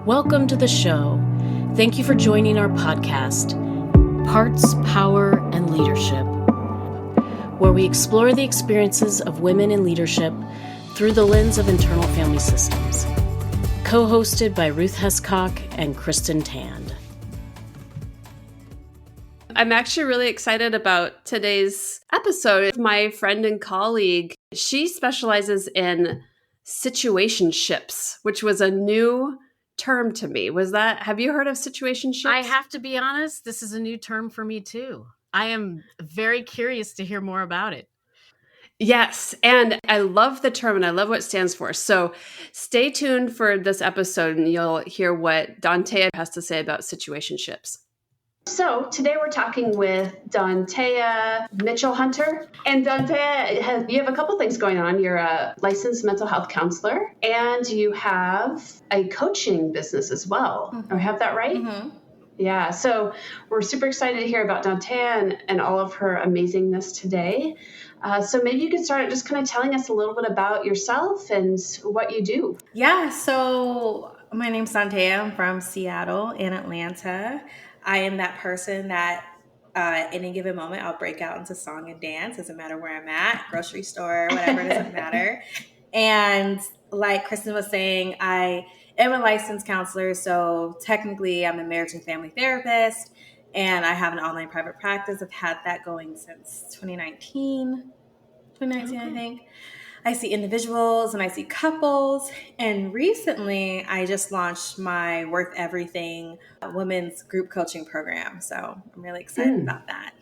Welcome to the show. Thank you for joining our podcast, Parts, Power, and Leadership, where we explore the experiences of women in leadership through the lens of internal family systems. Co-hosted by Ruth Hescock and Kristin Tand. I'm actually really excited about today's episode. My friend and colleague, she specializes in situationships, which was a new term to me. Have you heard of situationships? I have to be honest, this is a new term for me too. I am very curious to hear more about it. Yes, and I love the term and I love what it stands for. So stay tuned for this episode and you'll hear what Dontea has to say about situationships. So today we're talking with Dontea Mitchell-Hunter. And Dontea, you have a couple things going on. You're a licensed mental health counselor and you have a coaching business as well. Mm-hmm. I have that right? Mm-hmm. Yeah, so we're super excited to hear about Dontea and all of her amazingness today. So maybe you could start just kind of telling us a little bit about yourself and what you do. Yeah, so my name's Dontea. I'm from Seattle in Atlanta. I am that person that any given moment I'll break out into song and dance. Doesn't matter where I'm at, grocery store, whatever, it doesn't matter. And like Kristin was saying, I am a licensed counselor. So technically I'm a marriage and family therapist and I have an online private practice. I've had that going since 2019, okay. I think. I see individuals and I see couples. And recently, I just launched my Worth Everything women's group coaching program. So I'm really excited about that.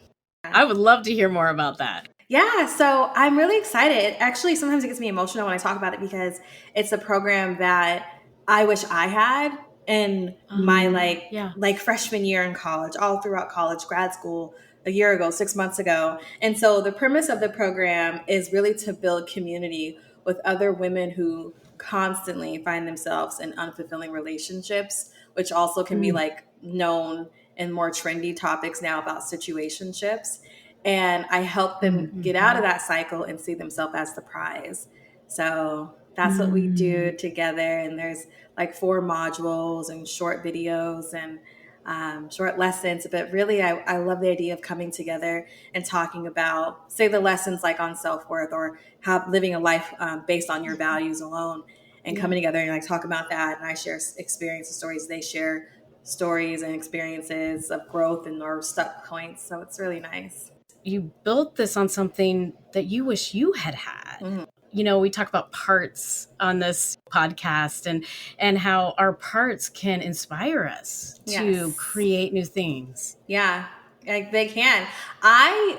I would love to hear more about that. Yeah, so I'm really excited. Actually, sometimes it gets me emotional when I talk about it because it's a program that I wish I had in my freshman year in college, all throughout college, grad school, a year ago, 6 months ago. And so the premise of the program is really to build community with other women who constantly find themselves in unfulfilling relationships, which also can be like known in more trendy topics now about situationships. And I help them get out of that cycle and see themselves as the prize. So that's what we do together. And there's like 4 modules and short videos and short lessons, but really I love the idea of coming together and talking about, say, the lessons like on self-worth or how living a life based on your values alone, and coming together and like talk about that. And I share experiences, stories. They share stories and experiences of growth and or stuck points. So it's really nice. You built this on something that you wish you had had. Mm-hmm. You know, we talk about parts on this podcast and how our parts can inspire us to create new things. Yeah, they can. I'm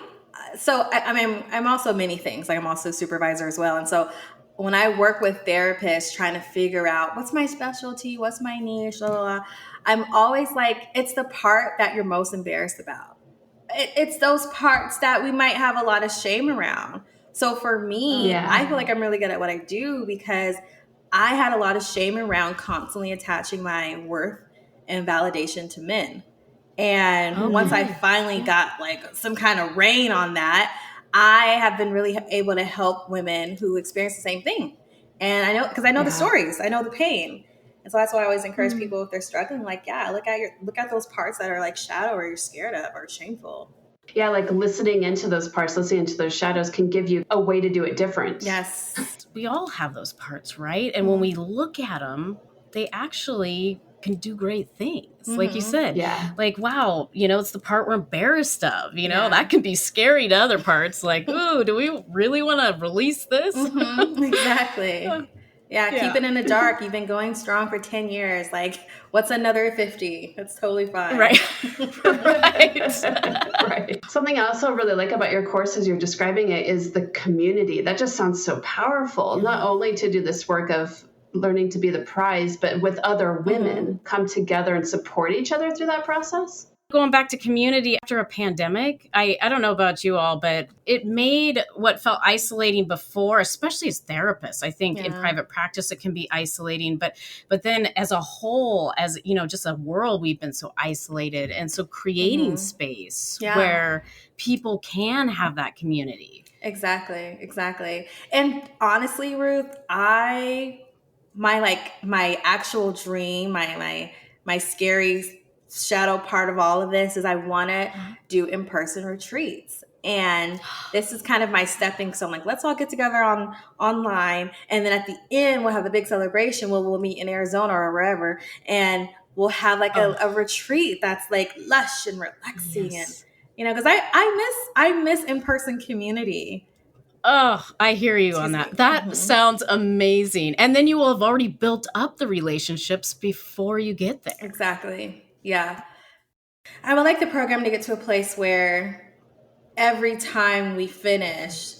also many things. Like I'm also a supervisor as well. And so when I work with therapists trying to figure out what's my specialty, what's my niche, blah, blah, blah, I'm always like, it's the part that you're most embarrassed about. It's those parts that we might have a lot of shame around. So for me, I feel like I'm really good at what I do because I had a lot of shame around constantly attaching my worth and validation to men. And once I finally got like some kind of rein on that, I have been really able to help women who experience the same thing. And I know, because I know the stories, I know the pain. And so that's why I always encourage people if they're struggling, like, look at those parts that are like shadow or you're scared of or shameful. Yeah, like listening into those parts, listening into those shadows can give you a way to do it different. Yes. We all have those parts, right? And when we look at them, they actually can do great things. Like you said, like, wow, it's the part we're embarrassed of, that can be scary to other parts. Like, ooh, do we really want to release this? Exactly. Keep it in the dark. You've been going strong for 10 years. Like, what's another 50? That's totally fine. Right. Right. Something I also really like about your course as you're describing it is the community. That just sounds so powerful. Not only to do this work of learning to be the prize, but with other women come together and support each other through that process. Going back to community after a pandemic, I don't know about you all, but it made what felt isolating before, especially as therapists. I think in private practice, it can be isolating, but then as a whole, as just a world, we've been so isolated. And so creating space where people can have that community. Exactly. And honestly, Ruth, I my actual dream, my scary shadow part of all of this is I want to do in-person retreats. And this is kind of my stepping stone. Like, let's all get together online. And then at the end, we'll have a big celebration. We'll meet in Arizona or wherever. And we'll have like a retreat that's like lush and relaxing. And, you know, because I miss in-person community. Oh, I hear you on that. That sounds amazing. And then you will have already built up the relationships before you get there. Exactly. Yeah. I would like the program to get to a place where every time we finish,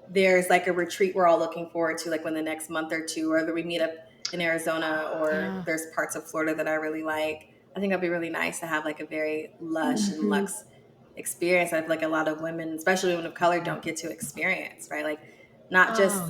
there's like a retreat we're all looking forward to, like when the next month or two, whether we meet up in Arizona or there's parts of Florida that I really like. I think it'd be really nice to have like a very lush and luxe experience. I feel like a lot of women, especially women of color, don't get to experience, right? Like not just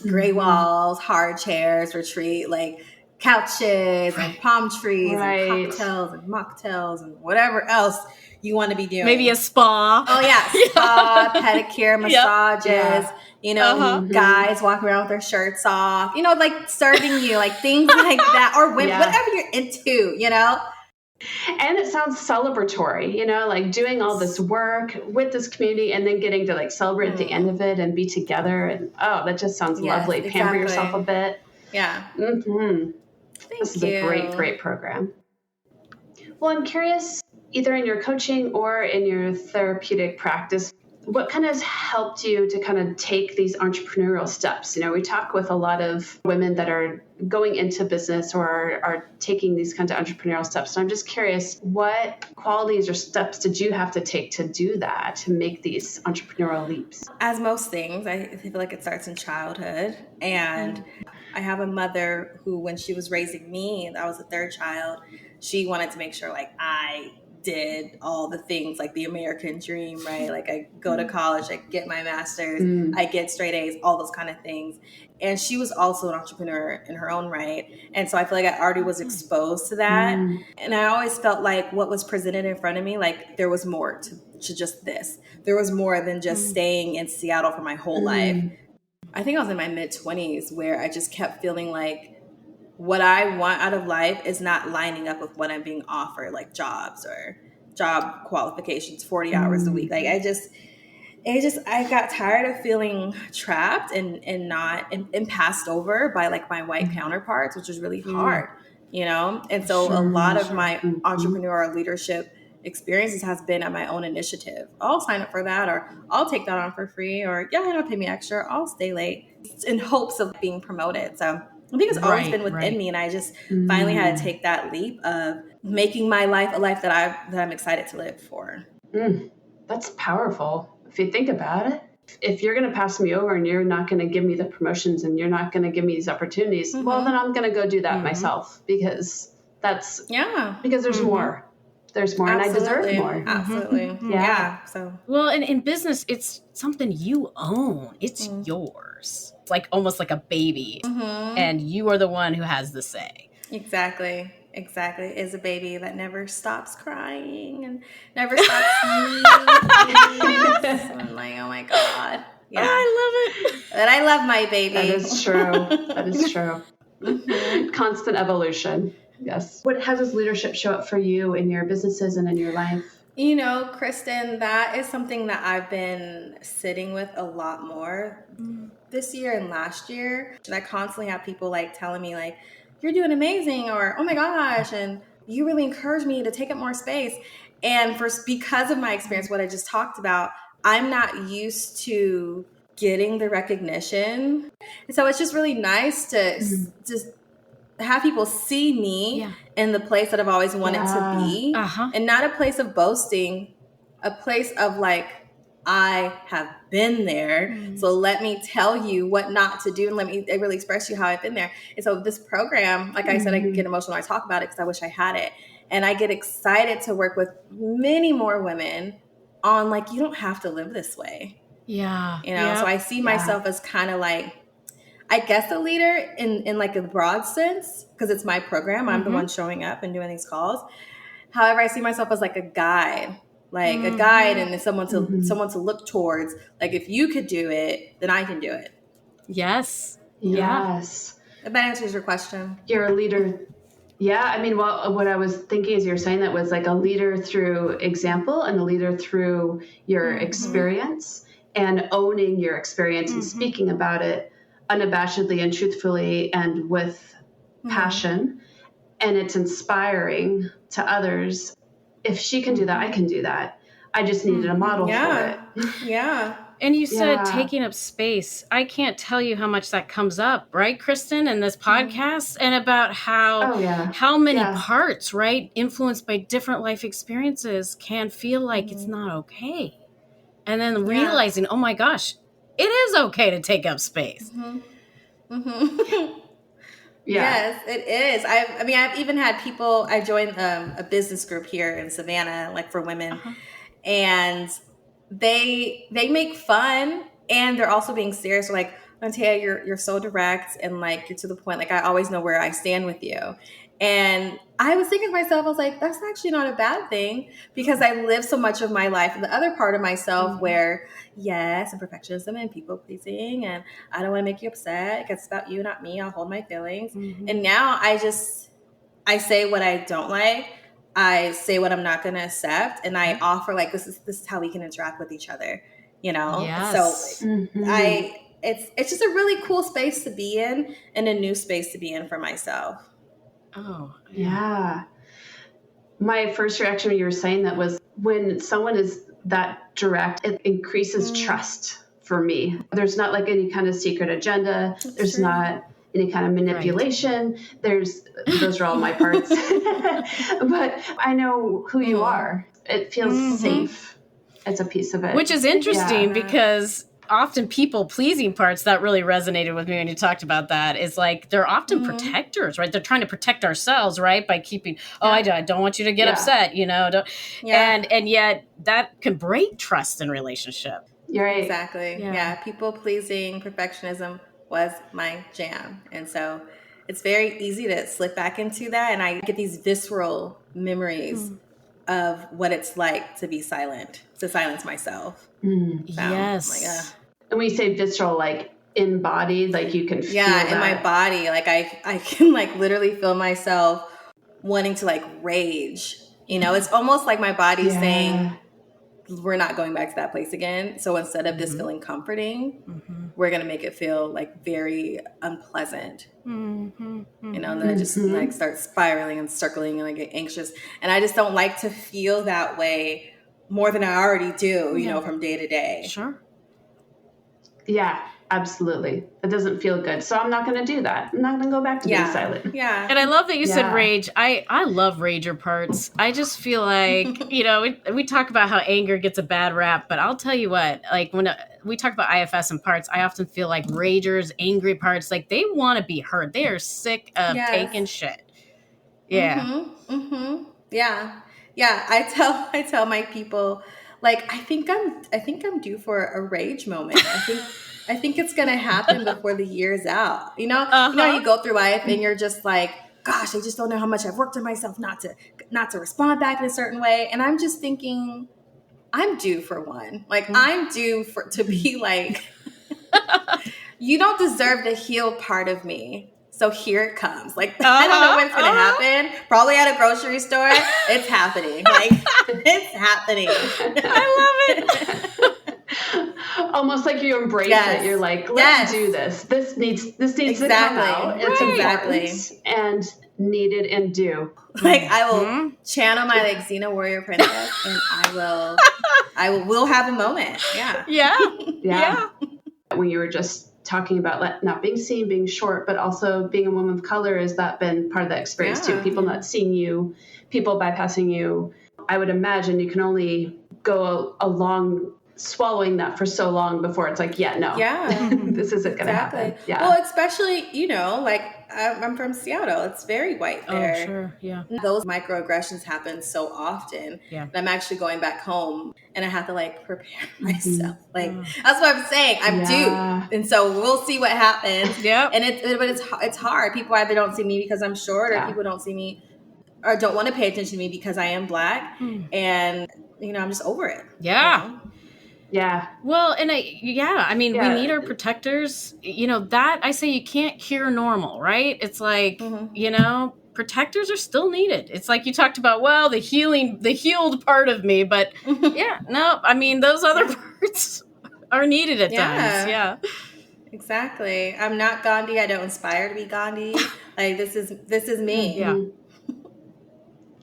gray walls, hard chairs, retreat, like couches and palm trees and cocktails and mocktails and whatever else you want to be doing. Maybe a spa. Oh yeah, spa, pedicure, massages, you know, guys walking around with their shirts off, you know, like serving you, like things like that, or women, whatever you're into, you know. And it sounds celebratory, you know, like doing all this work with this community and then getting to like celebrate at the end of it and be together. And that just sounds lovely. Exactly. Pamper yourself a bit. Yeah. This is a great program. Well, I'm curious, either in your coaching or in your therapeutic practice, what kind of has helped you to kind of take these entrepreneurial steps? You know, we talk with a lot of women that are going into business or are taking these kinds of entrepreneurial steps. So I'm just curious, what qualities or steps did you have to take to do that, to make these entrepreneurial leaps? As most things, I feel like it starts in childhood. And I have a mother who, when she was raising me, I was the third child, she wanted to make sure like I did all the things like the American dream, right? Like I go to college, I get my master's, I get straight A's, all those kind of things. And she was also an entrepreneur in her own right. And so I feel like I already was exposed to that. And I always felt like what was presented in front of me, like there was more to just this. There was more than just staying in Seattle for my whole life. I think I was in my mid-20s where I just kept feeling like what I want out of life is not lining up with what I'm being offered, like jobs or job qualifications, 40 hours a week. Like I got tired of feeling trapped and passed over by like my white counterparts, which was really hard, you know? And so a lot of my entrepreneurial leadership experiences has been at my own initiative. I'll sign up for that, or I'll take that on for free, or don't pay me extra, I'll stay late in hopes of being promoted. So I think it's always been within me, and I just finally had to take that leap of making my life a life that I'm excited to live for. That's powerful. If you think about it, if you're going to pass me over and you're not going to give me the promotions and you're not going to give me these opportunities, well, then I'm going to go do that myself, because that's because there's more. There's more, absolutely. And I deserve more. Absolutely. Yeah. So, well, and in business, it's something you own. It's yours. It's like almost like a baby, and you are the one who has the say. Exactly. Is a baby that never stops crying and never stops sneezing. I'm like, oh my God. Yeah. I love it. But I love my baby. That is true. Constant evolution. Yes. How does leadership show up for you in your businesses and in your life? You know, Kristin, that is something that I've been sitting with a lot more this year and last year. And I constantly have people like telling me like, you're doing amazing, or, oh my gosh, and you really encourage me to take up more space. And because of my experience, what I just talked about, I'm not used to getting the recognition. And so it's just really nice to just have people see me in the place that I've always wanted to be, and not a place of boasting, a place of like, I have been there. So let me tell you what not to do, and let me really express you how I've been there. And so this program, like I said, I get emotional when I talk about it because I wish I had it. And I get excited to work with many more women on like, you don't have to live this way. Yeah. You know, so I see myself as kind of like, I guess a leader in like a broad sense, because it's my program. I'm the one showing up and doing these calls. However, I see myself as like a guide, and someone to look towards. Like, if you could do it, then I can do it. Yes. Yes. If that answers your question. You're a leader. Yeah, I mean, well, what I was thinking as you were saying that was like a leader through example and a leader through your experience and owning your experience and speaking about it unabashedly and truthfully and with passion. And it's inspiring to others. If she can do that, I can do that. I just needed a model for it. Yeah. And you said taking up space. I can't tell you how much that comes up, right, Kristin, in this podcast, and about how many parts, right, influenced by different life experiences can feel like it's not okay. And then realizing, oh my gosh, it is okay to take up space. Yes, it is. I've even had people, I joined a business group here in Savannah, like for women, and they make fun and they're also being serious. Like, Dontea, you're so direct and like you're to the point. Like, I always know where I stand with you. And I was thinking to myself, I was like, that's actually not a bad thing because I live so much of my life. And the other part of myself where, yes, and perfectionism and people pleasing and I don't want to make you upset. It's about you, not me. I'll hold my feelings. And now I say what I don't like. I say what I'm not going to accept. And I offer like, this is how we can interact with each other, you know? Yes. So it's just a really cool space to be in and a new space to be in for myself. Oh, yeah. My first reaction when you were saying that was when someone is that direct, it increases trust for me. There's not like any kind of secret agenda. There's not any kind of manipulation. Those are all my parts. But I know who you are. It feels safe as a piece of it. Which is interesting because often people pleasing parts that really resonated with me when you talked about that is like they're often protectors, right? They're trying to protect ourselves, right? By keeping, I don't want you to get upset, you know? And yet that can break trust in relationship. You're right. Exactly. Yeah. People pleasing, perfectionism was my jam. And so it's very easy to slip back into that. And I get these visceral memories of what it's like to be silent, to silence myself. Yes. And when you say visceral, like embodied, like you can feel that. In my body. Like I can like literally feel myself wanting to like rage. You know, it's almost like my body's saying, we're not going back to that place again. So instead of this feeling comforting, we're going to make it feel like very unpleasant. You know, and then I just like start spiraling and circling and I get anxious. And I just don't like to feel that way more than I already do, you know, from day to day. Sure. Yeah, absolutely. It doesn't feel good. So I'm not going to do that. I'm not going to go back to being silent. Yeah. And I love that you said rage. I love rager parts. I just feel like, you know, we talk about how anger gets a bad rap, but I'll tell you what, like when we talk about IFS and parts, I often feel like ragers, angry parts, like they want to be heard. They are sick of taking shit. Yeah. Yeah. Yeah. I tell my people, like, I think I'm due for a rage moment. I think it's going to happen before the year's out. You know, you know, you go through life and you're just like, gosh, I just don't know how much I've worked on myself not to respond back in a certain way. And I'm just thinking, I'm due for one. Like, I'm due to be like, you don't deserve the heal part of me. So here it comes. Like, I don't know when it's going to happen. Probably at a grocery store. It's happening. Like, it's happening. I love it. Almost like you embrace it. You're like, let's do this. This needs to come out. It's important and needed and due. Like, I will channel my like Xena warrior princess, and we'll have a moment. Yeah. When you were just talking about not being seen, being short, but also being a woman of color, has that been part of that experience too? People not seeing you, people bypassing you. I would imagine you can only go along swallowing that for so long before it's like, this isn't going to happen. Yeah. Well, especially, you know, like I'm from Seattle. It's very white there. Oh, sure. Yeah. Those microaggressions happen so often. Yeah. And I'm actually going back home and I have to like prepare myself. Like, that's what I'm saying. I'm due. And so we'll see what happens. Yeah. And it's hard. People either don't see me because I'm short or people don't see me or don't want to pay attention to me because I am Black. And, you know, I'm just over it. Yeah. You know? Yeah. Well, and I mean, we need our protectors, that I say you can't cure normal, right? It's like, protectors are still needed. It's like you talked about, well, the healed part of me, but I mean, those other parts are needed at times. Yeah. Exactly. I'm not Gandhi. I don't inspire to be Gandhi. Like this is me. Yeah.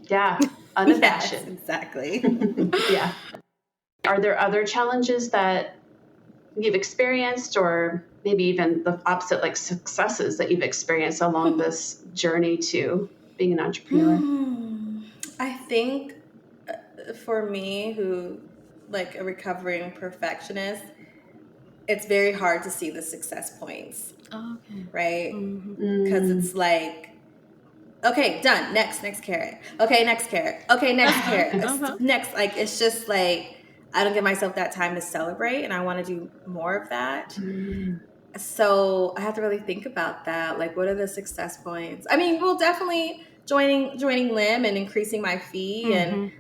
Yeah. Unabashed. Yes, exactly. Yeah. Are there other challenges that you've experienced, or maybe even the opposite, like successes that you've experienced along this journey to being an entrepreneur? I think for me, who like a recovering perfectionist, it's very hard to see the success points. Oh, okay. Right? Because it's like, okay, done. Next carrot. Okay, next carrot. Okay, next carrot. Next, like, it's just like, I don't give myself that time to celebrate, and I want to do more of that. So I have to really think about that. Like, what are the success points? I mean, well, definitely joining LIM and increasing my fee and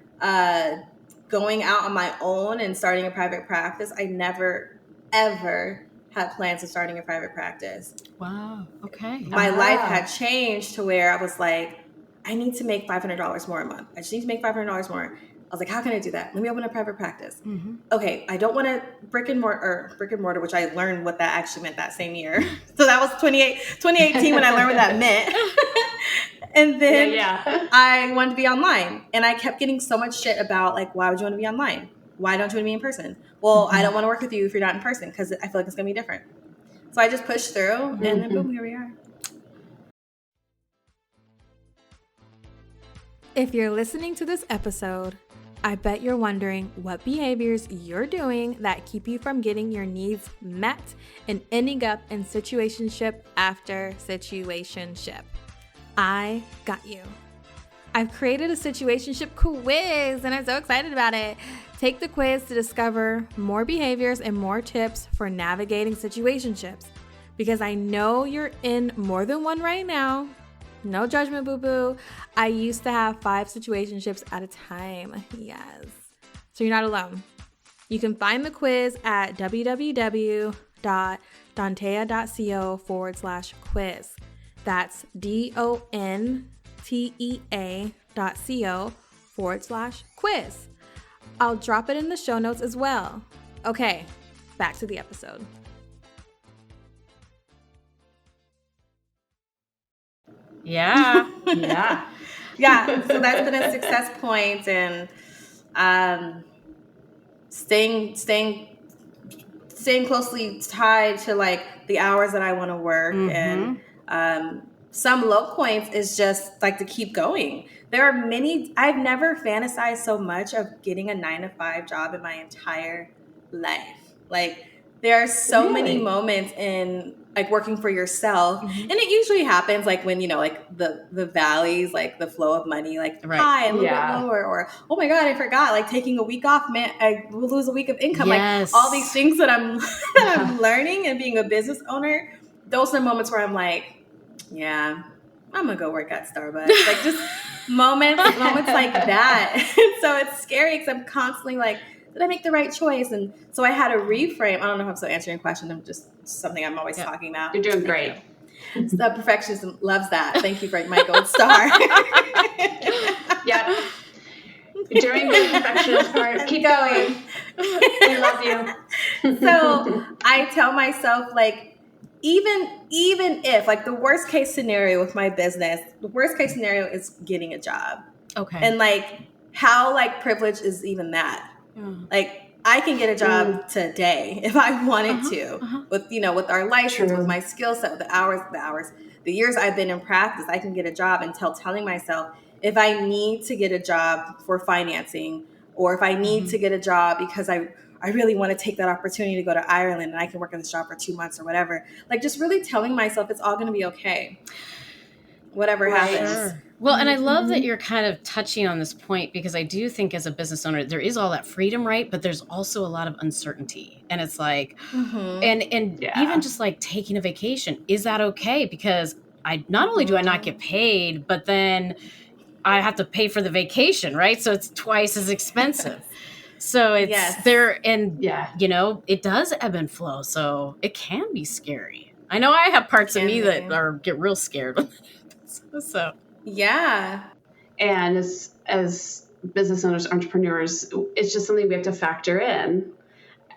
going out on my own and starting a private practice. I never, ever had plans of starting a private practice. Wow. Okay. My life had changed to where I was like, I need to make $500 more a month. I just need to make $500 more. I was like, how can I do that? Let me open a private practice. Okay, I don't want to brick and mortar, which I learned what that actually meant that same year. So that was 2018 when I learned what that meant. And then I wanted to be online. And I kept getting so much shit about like, why would you want to be online? Why don't you want to be in person? Well, I don't want to work with you if you're not in person because I feel like it's going to be different. So I just pushed through and then boom, here we are. If you're listening to this episode, I bet you're wondering what behaviors you're doing that keep you from getting your needs met and ending up in situationship after situationship. I got you. I've created a situationship quiz and I'm so excited about it. Take the quiz to discover more behaviors and more tips for navigating situationships, because I know you're in more than one right now. No judgment, boo-boo. I used to have 5 situationships at a time. Yes. So you're not alone. You can find the quiz at www.dontea.co/quiz. That's DONTEA.co/quiz. I'll drop it in the show notes as well. Okay, back to the episode. Yeah. So that's been a success point, and staying closely tied to like the hours that I want to work. And some low points is just like to keep going. There are many, I've never fantasized so much of getting a 9-to-5 job in my entire life. Like there are so many moments in like working for yourself, and it usually happens like when, like the valleys, like the flow of money, like high and a little bit lower, or, oh my God, I forgot, like taking a week off meant I will lose a week of income. Yes. Like all these things that I'm learning and being a business owner, those are moments where I'm like, yeah, I'm gonna go work at Starbucks. Like just moments like that. So it's scary because I'm constantly like, did I make the right choice? And so I had to reframe. I don't know if I'm still answering your question. I'm just something I'm always talking about. You're doing great. So the perfectionism loves that. Thank you for my gold star. Yeah. During the perfectionist part, keep going. We love you. So I tell myself, like, even if like the worst case scenario with my business, the worst case scenario is getting a job. Okay. And like how like privileged is even that? Like I can get a job today if I wanted to with, with our license, with my skill set, the years I've been in practice, I can get a job until telling myself if I need to get a job for financing, or if I need to get a job because I really want to take that opportunity to go to Ireland and I can work in this job for 2 months or whatever. Like just really telling myself it's all going to be okay. Whatever happens. Sure. Well, and I love that you're kind of touching on this point, because I do think as a business owner, there is all that freedom, right? But there's also a lot of uncertainty. And it's like, and even just like taking a vacation, is that okay? Because not only do I not get paid, but then I have to pay for the vacation, right? So it's twice as expensive. So it's there, and it does ebb and flow. So it can be scary. I know I have parts of me that get real scared. So and as business owners, entrepreneurs, it's just something we have to factor in,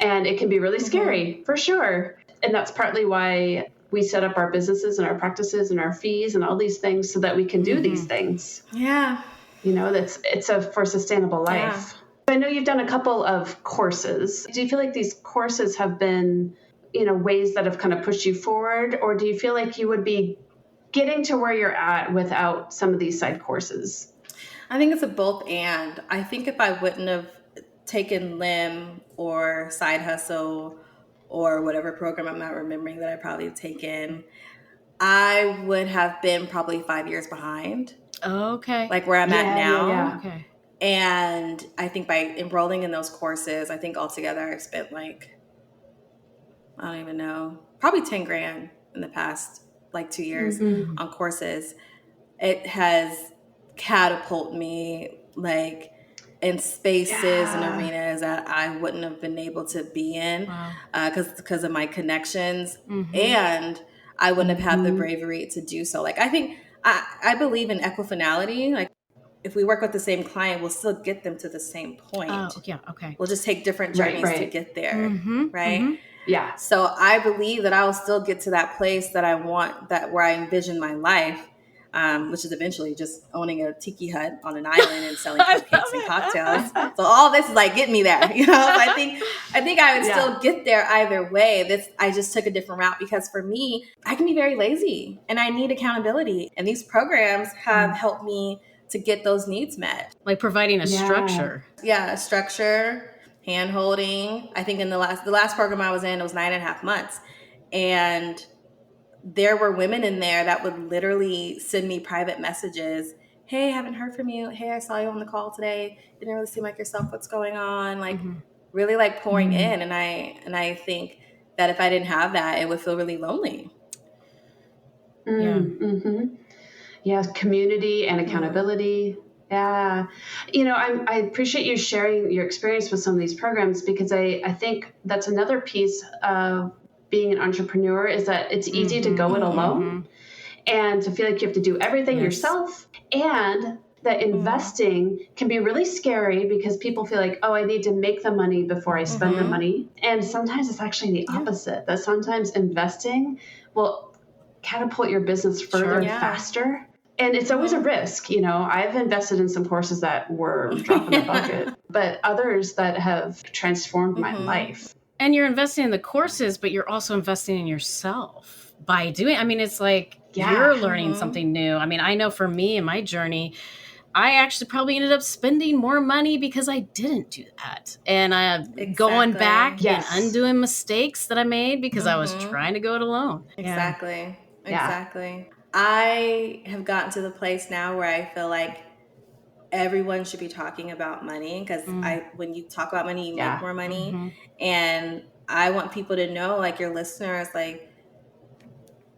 and it can be really scary for sure. And that's partly why we set up our businesses and our practices and our fees and all these things so that we can do these things. Yeah. It's for sustainable life. I know you've done a couple of courses. Do you feel like these courses have been, ways that have kind of pushed you forward, or do you feel like you would be getting to where you're at without some of these side courses? I think it's a both and. I think if I wouldn't have taken LIM or Side Hustle or whatever program I'm not remembering that I probably have taken, I would have been probably 5 years behind. Okay. Like where I'm at now. Yeah. Okay. And I think by enrolling in those courses, I think altogether I've spent I don't even know, probably 10 grand in the past 2 years on courses. It has catapulted me in spaces and arenas that I wouldn't have been able to be in because of my connections, and I wouldn't have had the bravery to do so. I think I believe in equifinality. If we work with the same client, we'll still get them to the same point. Oh, yeah, okay. We'll just take different journeys to get there, right? Mm-hmm. Yeah. So I believe that I will still get to that place that I want, where I envision my life, which is eventually just owning a tiki hut on an island and selling cupcakes and cocktails. So all this is getting me there, So I think I would still get there either way. I just took a different route because for me, I can be very lazy and I need accountability. And these programs have helped me to get those needs met. Like providing a structure. Yeah, a structure, hand holding. I think in the last program I was in, it was 9.5 months. And there were women in there that would literally send me private messages. Hey, haven't heard from you. Hey, I saw you on the call today. Didn't really seem like yourself. What's going on? Really pouring in. And I think that if I didn't have that, it would feel really lonely. Yeah. Mm-hmm. Yeah, community and accountability. Yeah. I appreciate you sharing your experience with some of these programs because I think that's another piece of being an entrepreneur is that it's easy to go it alone and to feel like you have to do everything yourself, and that investing can be really scary because people feel like, oh, I need to make the money before I spend the money. And sometimes it's actually the opposite, that sometimes investing will catapult your business further faster. And it's always a risk. I've invested in some courses that were dropping the bucket, but others that have transformed my life. And you're investing in the courses, but you're also investing in yourself by doing, it's you're learning something new. I know for me in my journey, I actually probably ended up spending more money because I didn't do that. And going back and undoing mistakes that I made because I was trying to go it alone. Exactly. I have gotten to the place now where I feel like everyone should be talking about money because when you talk about money, you make more money. And I want people to know, your listeners,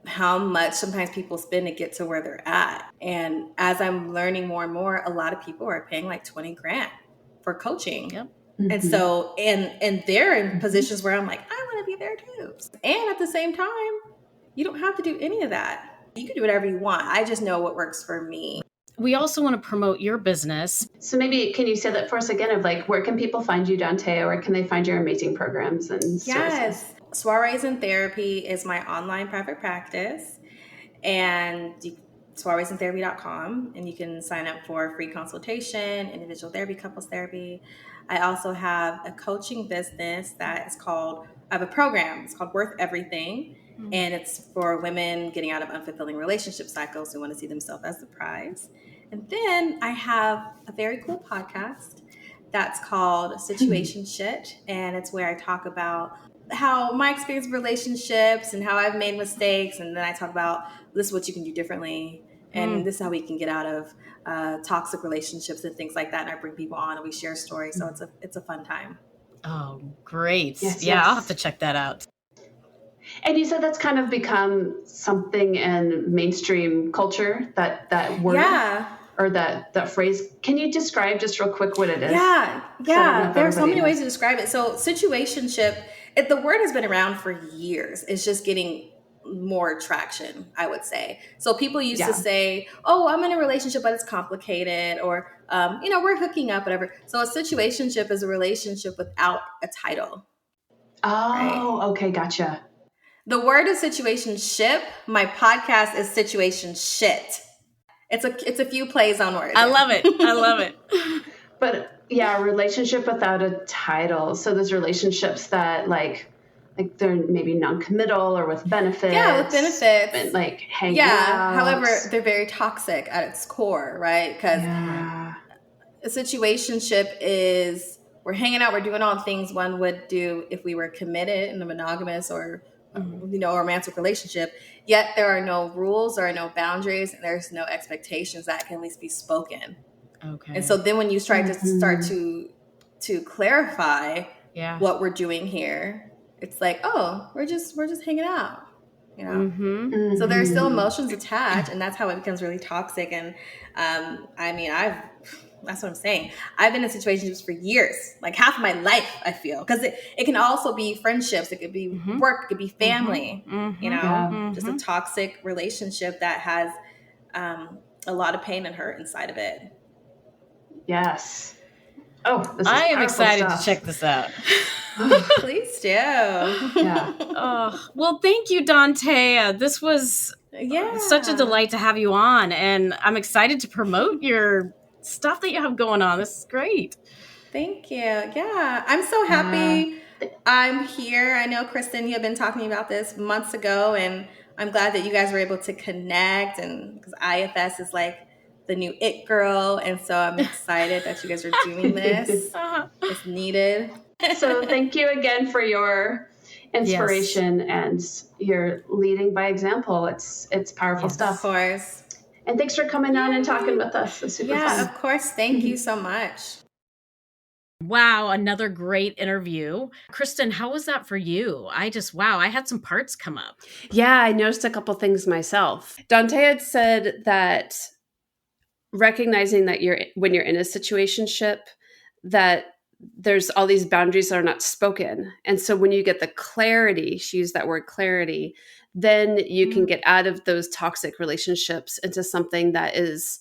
how much sometimes people spend to get to where they're at. And as I'm learning more and more, a lot of people are paying 20 grand for coaching. Yep. And so, and they're in positions where I'm I want to be there too. And at the same time, you don't have to do any of that. You can do whatever you want. I just know what works for me. We also want to promote your business. So maybe can you say that for us again of where can people find you, Dontea, or can they find your amazing programs and services? Yes. Soirees in Therapy is my online private practice, and soireesintherapy.com, and you can sign up for a free consultation, individual therapy, couples therapy. I also have a coaching business I have a program. It's called Worth Everything. And it's for women getting out of unfulfilling relationship cycles who want to see themselves as the prize. And then I have a very cool podcast that's called Situationship. And it's where I talk about how my experience with relationships and how I've made mistakes. And then I talk about this is what you can do differently. And this is how we can get out of toxic relationships and things like that. And I bring people on and we share stories. So it's a fun time. Oh, great. Yes. I'll have to check that out. And you said that's kind of become something in mainstream culture, that word? Yeah. or that phrase. Can you describe just real quick what it is? Yeah. There are so many ways to describe it. So situationship, the word has been around for years. It's just getting more traction, I would say. So people used to say, oh, I'm in a relationship, but it's complicated, or, we're hooking up, whatever. So a situationship is a relationship without a title. Oh, right? Okay. Gotcha. The word is situationship. My podcast is situation shit. It's a few plays on words. I love it. But yeah, a relationship without a title. So there's relationships that like they're maybe non-committal or with benefits. Yeah, with benefits. And like hanging out. However, they're very toxic at its core, right? Because a situationship is we're hanging out, we're doing all the things one would do if we were committed in a monogamous or a romantic relationship. Yet there are no rules, there are no boundaries, and there's no expectations that can at least be spoken. Okay. And so then when you try to start to clarify what we're doing here, it's like, oh, we're just hanging out, So there's still emotions attached, and that's how it becomes really toxic. And that's what I'm saying. I've been in situations for years, like half of my life, I feel, because it can also be friendships, it could be work, it could be family, just a toxic relationship that has a lot of pain and hurt inside of it. Yes. Oh, I am excited to check this out. Please do. Yeah. Well, thank you, Dontea. This was such a delight to have you on, and I'm excited to promote your stuff that you have going on. This is great. Thank you. Yeah, I'm so happy I'm here. I know, Kristin, you have been talking about this months ago, and I'm glad that you guys were able to connect, and because IFS is like the new it girl, and so I'm excited that you guys are doing this. It's needed. So thank you again for your inspiration and your leading by example. It's powerful stuff. Of course. And thanks for coming on and talking with us. It's super fun. Of course. Thank you so much. Wow, another great interview. Kristin, how was that for you? I had some parts come up. Yeah, I noticed a couple things myself. Dontea had said that recognizing that when you're in a situationship, that there's all these boundaries that are not spoken. And so when you get the clarity, she used that word clarity, then you can get out of those toxic relationships into something that is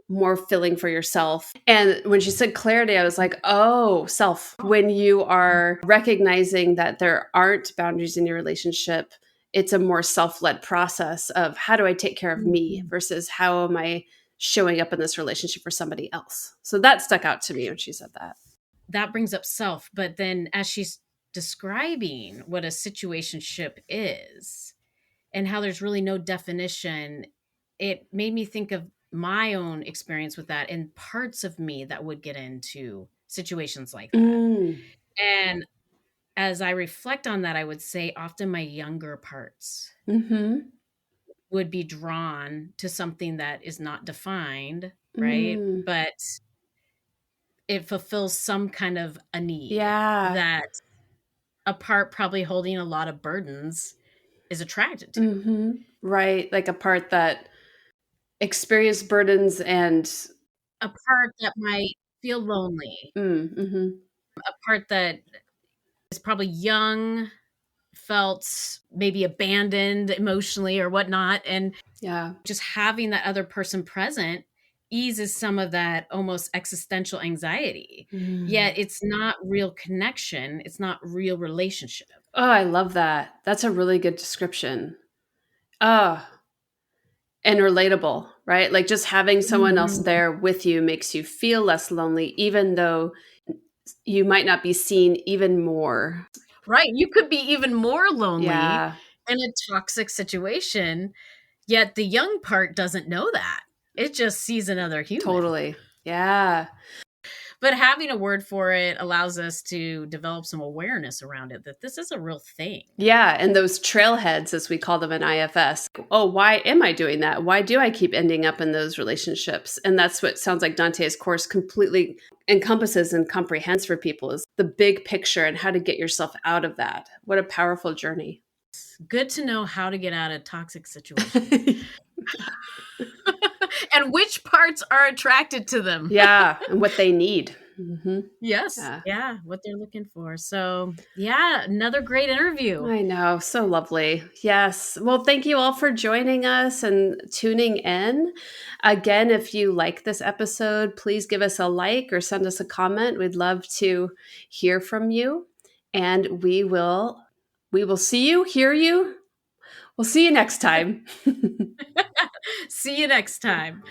more filling for yourself. And when she said clarity, I was like, oh, self. When you are recognizing that there aren't boundaries in your relationship, it's a more self-led process of how do I take care of me versus how am I showing up in this relationship for somebody else. So that stuck out to me when she said that. That brings up self. But then as she's describing what a situationship is and how there's really no definition, it made me think of my own experience with that and parts of me that would get into situations like that. And as I reflect on that, I would say often my younger parts would be drawn to something that is not defined, right? But it fulfills some kind of a need that a part probably holding a lot of burdens is attracted to. Right. Like a part that experienced burdens and a part that might feel lonely. A part that is probably young, felt maybe abandoned emotionally or whatnot. And just having that other person present eases some of that almost existential anxiety. Yet it's not real connection. It's not real relationship. Oh, I love that. That's a really good description. And relatable, right? Like just having someone else there with you makes you feel less lonely, even though you might not be seen even more. Right. You could be even more lonely in a toxic situation, yet the young part doesn't know that. It just sees another human. Totally. Yeah. But having a word for it allows us to develop some awareness around it, that this is a real thing. Yeah. And those trailheads, as we call them in IFS. Oh, why am I doing that? Why do I keep ending up in those relationships? And that's what sounds like Dontea's course completely encompasses and comprehends for people, is the big picture and how to get yourself out of that. What a powerful journey. It's good to know how to get out of toxic situations. and which parts are attracted to them. Yeah, and what they need. Mm-hmm. Yes. Yeah, what they're looking for. So, yeah, another great interview. I know. So lovely. Yes. Well, thank you all for joining us and tuning in. Again, if you like this episode, please give us a like or send us a comment. We'd love to hear from you. And we will see you, hear you. We'll see you next time. See you next time.